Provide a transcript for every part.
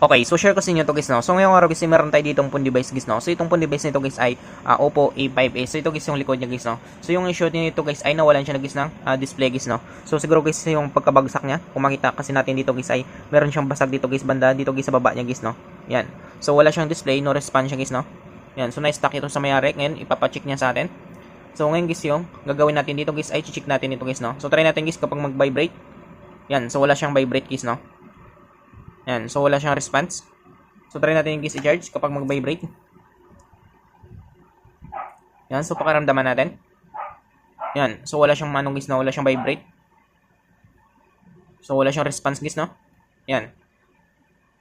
Okay, so share ko sa inyo to guys, no. So ngayong araw guys, meron tayo ditong phone device guys, no. So itong phone device nito guys ay Oppo A5a. So ito guys yung likod niya guys, no. So yung issue nito guys ay nawalan siya na guys ng display guys, no. So siguro guys yung pagkabagsak niya, kung makita kasi natin dito guys ay meron siyang basag dito guys banda dito guys sa baba niya guys, no. Yan. So wala siyang display, no response siya guys, no. Yan. So na-stuck ito sa may-ari. Ngayon ipapacheck niya sa atin. So ngayon guys yung gagawin natin dito guys ay check natin ito guys, no. So try natin guys kapag mag-vibrate. Yan. So wala siyang vibrate guys, no. Yan. So wala siyang response. So, try natin yung guys i-charge kapag mag-vibrate. Yan. So, pakaramdaman natin. Yan. So, wala siyang manong guys, no? Wala siyang vibrate. So, wala siyang response guys, no? Yan.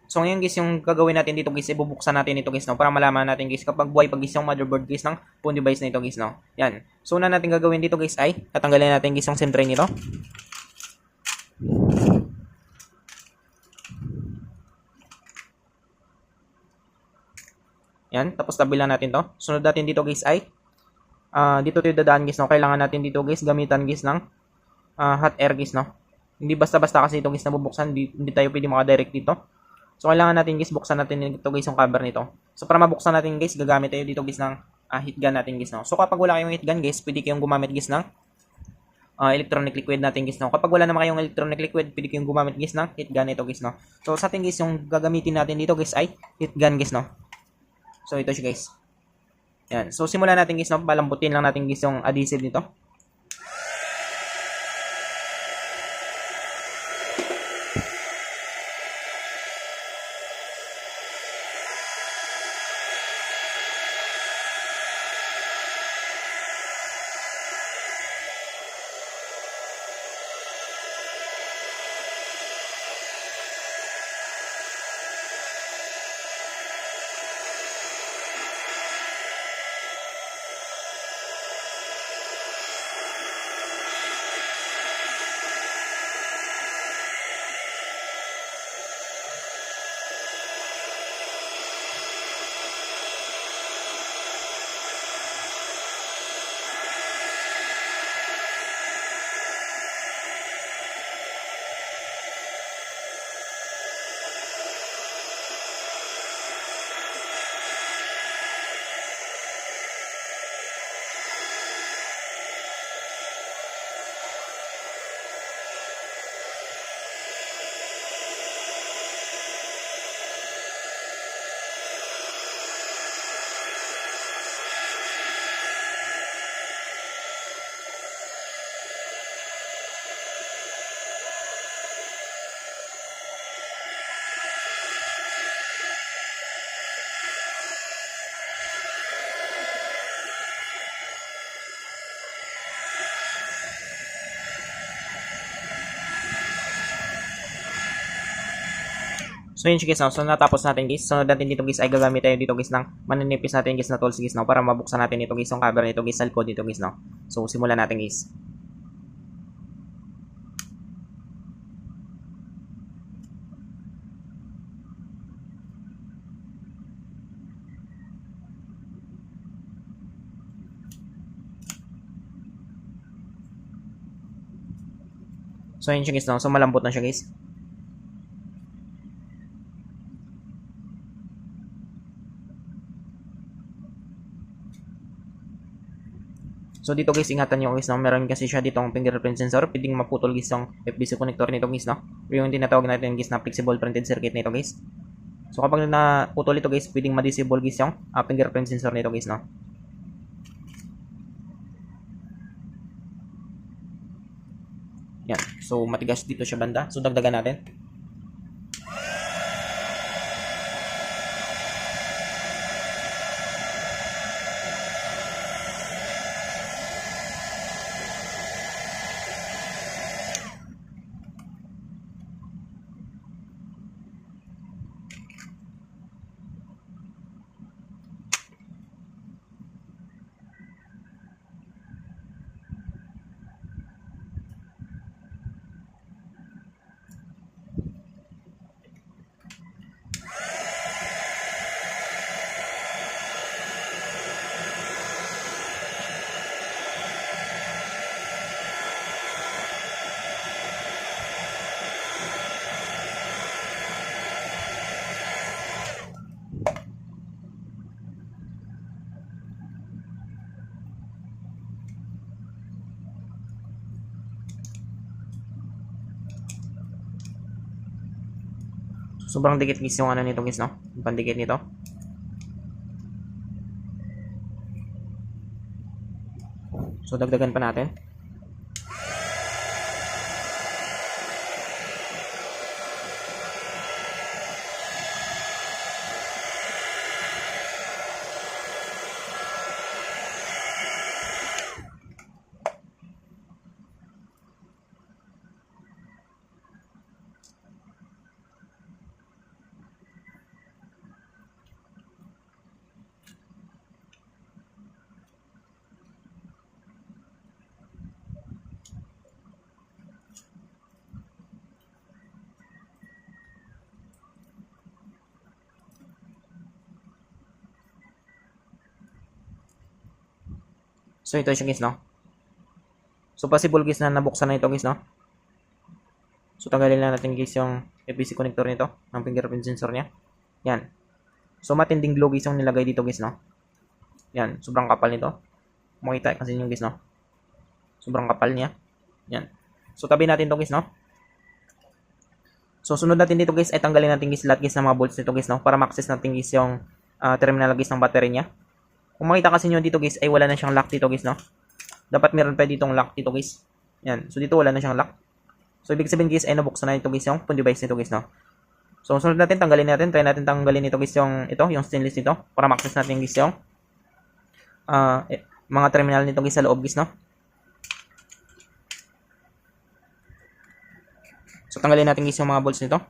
So, ngayon guys, yung gagawin natin dito guys, ibubuksan natin ito guys, no? Para malaman natin guys kapag buhay pag guys yung motherboard guys ng phone device na ito guys, no? Yan. So, una natin gagawin dito guys ay tatanggalin natin guys yung SIM tray nito. Yan, tapos tabi lang natin to. Sunod natin dito guys ay dito tayo dadaan guys, no. Kailangan natin dito guys gamitan guys ng hot air guys, no. Hindi basta-basta kasi ito guys nabubuksan, hindi tayo pwede maka-direct dito. So kailangan natin guys buksan natin ito guys yung cover nito. So para mabuksan natin guys, gagamit tayo dito guys ng heat gun natin guys, no. So kapag wala kayong heat gun guys, pwede kayong gumamit guys ng electronic liquid natin guys, no. Kapag wala naman kayong electronic liquid, pwede kayong gumamit guys ng heat gun ito guys, no. So sa atin guys yung gagamitin natin dito guys ay heat gun guys, no. So, ito siya guys. Yan. So, simulan natin guys, no? Palambutin lang natin guys yung adhesive nito. So yun siya guys, no? So natapos natin guys. So natin dito guys ay gagamit tayo dito guys ng maninipis natin guys na tools guys, no? Para mabuksan natin ito guys yung cover nito guys sa likod dito guys, no? So simulan natin guys. So yun siya guys, no? So malambot na siya guys. So dito guys, ingatan nyo guys, no? Meron kasi siya ditong fingerprint sensor. Pwedeng maputol guys yung FBC connector nito guys, no? Yung tinatawag natin guys na flexible printed circuit nito guys. So kapag naputol ito guys, pwedeng ma-disable guys yung fingerprint sensor nito guys, no? Yan. So matigas dito siya banda. So dagdagan natin. Sobrang dikit guys yung ano nito guys, no? Yung pandikit nito. So dagdagan pa natin. So ito siya guys, no? So possible guys na nabuksan na ito guys, no? So tanggalin na natin guys yung FPC connector nito ng fingerprint sensor niya. Yan. So matinding glow guys yung nilagay dito guys, no? Yan, sobrang kapal nito. Makita kasi yung guys, no? Sobrang kapal niya. Yan. So tabi natin to guys, no? So sunod natin dito guys ay tanggalin natin guys lahat guys ng mga bolts nito guys, no? Para ma-access natin guys yung terminal guys ng battery niya. Kung makita kasi nyo dito guys ay wala na siyang lock dito guys, no? Dapat meron pa ditong lock dito guys. Yan. So dito wala na siyang lock. So ibig sabihin guys ay nabuksan na ito guys yung phone device nito guys, no? So sunod natin tanggalin natin, try natin tanggalin ito guys yung yung stainless nito para ma-access natin guys yung mga terminal nito guys sa loob guys, no? So tanggalin natin guys yung mga bolts nito.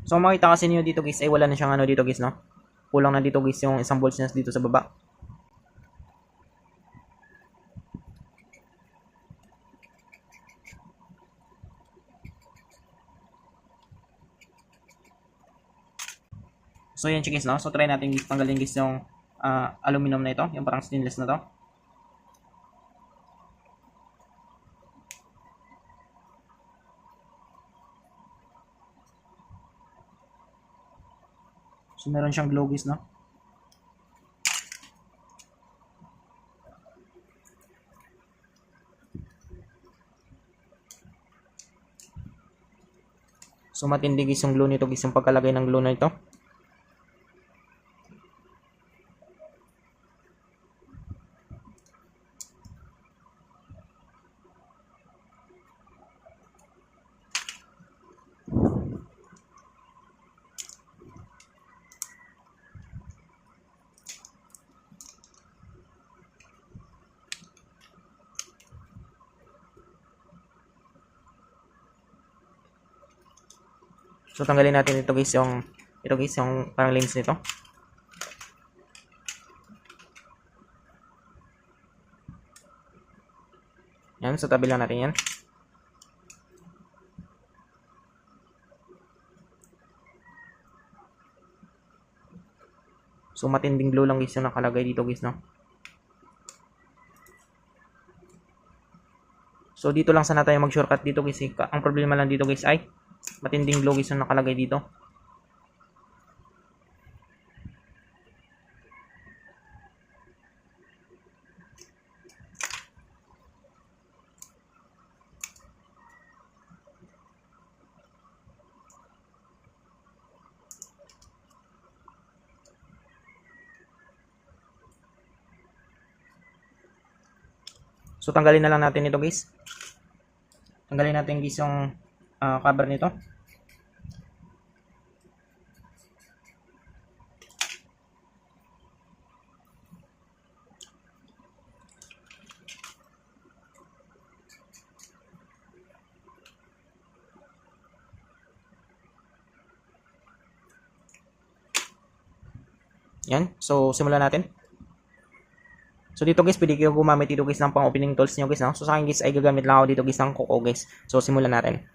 So makita kasi niyo dito guys ay wala na siyang ano dito guys, no? Kulang na dito guys yung isang bolts niya dito sa baba. So yan guys, no? So try natin guys tanggalin guys yung aluminum na ito, yung parang stainless na to. So meron siyang glow guys, no? So matindi guys yung glue nito guys, yung pagkalagay ng glue na ito. So tanggalin natin ito guys yung parang lens nito. Yan, so tabi lang natin yan. So matinding glue lang guys yung nakalagay dito guys, no? So dito lang sana tayo mag-shortcut dito guys. Ang problema lang dito guys ay matinding glue guys yung nakalagay dito. So tanggalin na lang natin ito guys. Tanggalin natin guys yung cover nito. Yan. So simulan natin. So dito guys, pwede kayo gumamit dito guys ng pang opening tools nyo guys, no? So sa akin guys ay gagamit lang ako dito guys ng kuko guys. So simulan natin.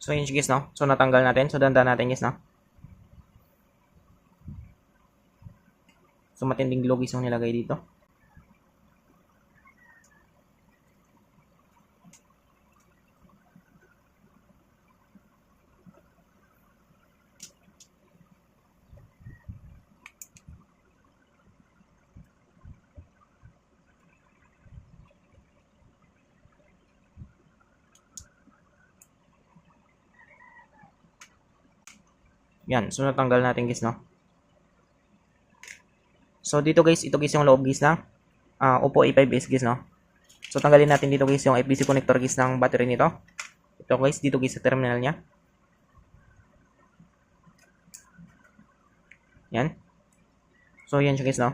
So yun guys, no? So natanggal natin. So dandan natin guys, no? So matinding glue guys yung nilagay dito. Yan, so natanggal natin guys, no? So dito guys, ito guys yung loob guys ng Oppo A5s guys, no? So tanggalin natin dito guys yung FBC connector guys ng battery nito. Ito guys, dito guys sa terminal niya. Yan. So yan siya guys, no?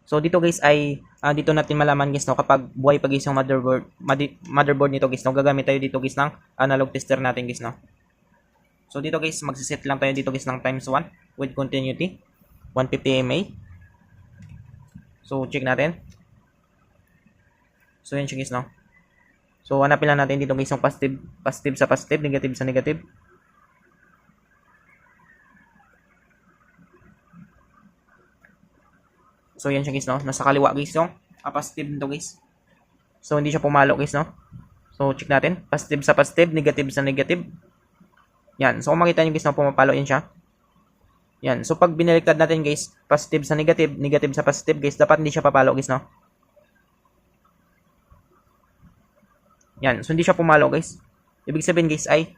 So dito guys ay dito natin malaman guys, no, kapag buhay pa guys yung motherboard nito guys, no, gagamit tayo dito guys ng analog tester natin guys, no. So dito guys, magsiset lang tayo dito guys ng times 1 with continuity 150 mA. So check natin. So yan siya guys, no. So hanapin lang natin dito guys yung positive sa positive, negative sa negative. So yan siya guys, no. Nasa kaliwa guys yung positive nito guys. So hindi siya pumalo guys, no. So check natin, positive sa positive, negative sa negative. Yan. So kung makita niyo guys, no, pumapalo yan siya. Yan. So pag binaliktad natin guys, positive sa negative, negative sa positive guys, dapat hindi siya papalo guys, no. Yan. So hindi siya pumalo guys. Ibig sabihin guys ay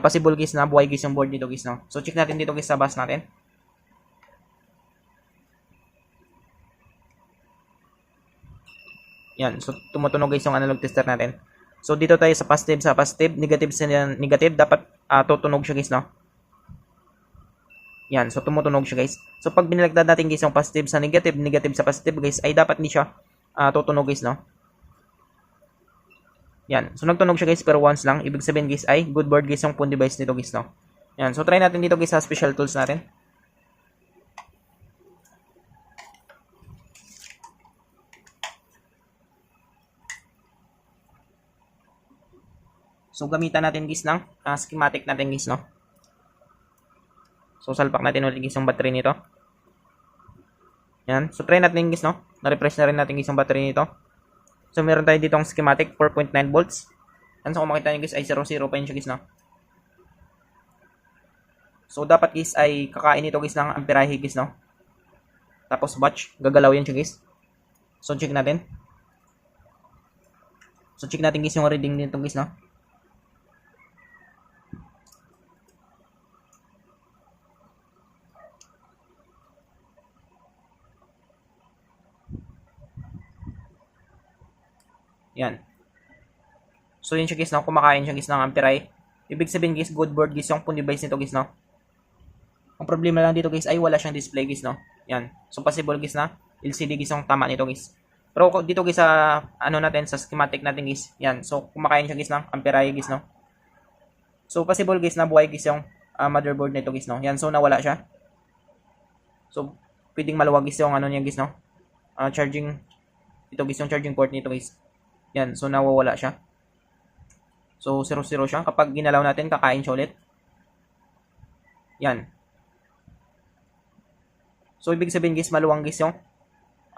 possible guys na buhay guys yung board nito guys, no. So check natin dito guys sa bus natin. Yan. So tumutunog guys yung analog tester natin. So dito tayo sa positive, negative sa negative, dapat tutunog siya guys, no. Yan, so tumutunog siya guys. So pag binilagtad natin guys yung positive sa negative, negative sa positive guys, ay dapat hindi siya tutunog guys, no. Yan, so nagtunog siya guys pero once lang. Ibig sabihin guys ay good board guys yung phone device nito guys, no. Yan, so try natin dito guys sa special tools natin. So gamitan natin guys ng schematic natin guys, no. So salpak natin ulit guys yung battery nito. Yan. So try natin guys, no. Na-refresh na rin natin guys yung battery nito. So meron tayo dito ang schematic 4.9 volts. Yan, so kung makita nyo guys ay 0.0 pa yun siya guys, no. So dapat guys ay kakain ito guys ng amperahe guys, no. Tapos watch, gagalaw yan siya guys. So check natin. So check natin guys yung reading nito guys, no. Yan. So yun siya guys, no, kumakain siya guys ng amperahe. Ibig sabihin guys, good board guys yung phone device nito guys, no. Ang problema lang dito guys ay wala siyang display guys, no. Yan. So possible guys na LCD guys yung tama nito guys. Pero dito guys sa natin sa schematic natin guys. Yan. So kumakain siya guys ng amperahe guys, no. So possible guys na buhay guys yung motherboard nito guys, no. Yan. So nawala siya. So pwedeng maluwag guys yung niya guys, no. Charging ito guys yung charging port nito guys. Yan, so nawawala siya. So 0.0 siya. Kapag ginalaw natin, kakain siya ulit. Yan. So ibig sabihin guys, maluwang guys yung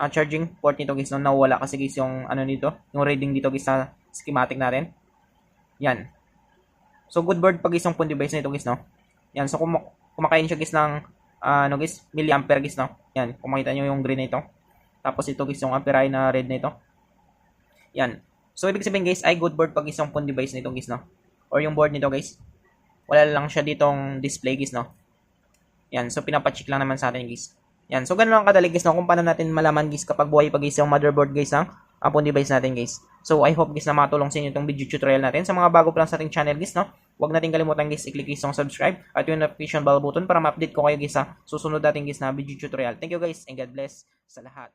charging port nito guys, no, nawawala kasi guys yung nito, yung reading dito guys sa schematic natin. Yan. So good board pag guys yung phone device nito guys, no. Yan, so kumakain siya guys ng guys, milliampere guys, no. Yan, kung makita nyo yung green na ito. Tapos ito guys yung ampere na red na ito. Yan. So ibig sabihin guys ay good board pag isang phone device nito guys, no. Or yung board nito guys, wala lang siya ditong display guys, no. Yan. So pinapacheck lang naman sa atin guys. Yan. So ganun lang kadali guys, no, kung paano natin malaman guys kapag buhay pa guys yung motherboard guys ng phone device natin guys. So I hope guys na makatulong sa inyo itong video tutorial natin. Sa mga bago pa lang sa ating channel guys, no, huwag natin kalimutan guys i-click guys yung subscribe at yung notification bell button para ma-update ko kayo guys sa susunod natin guys na video tutorial. Thank you guys and God bless sa lahat.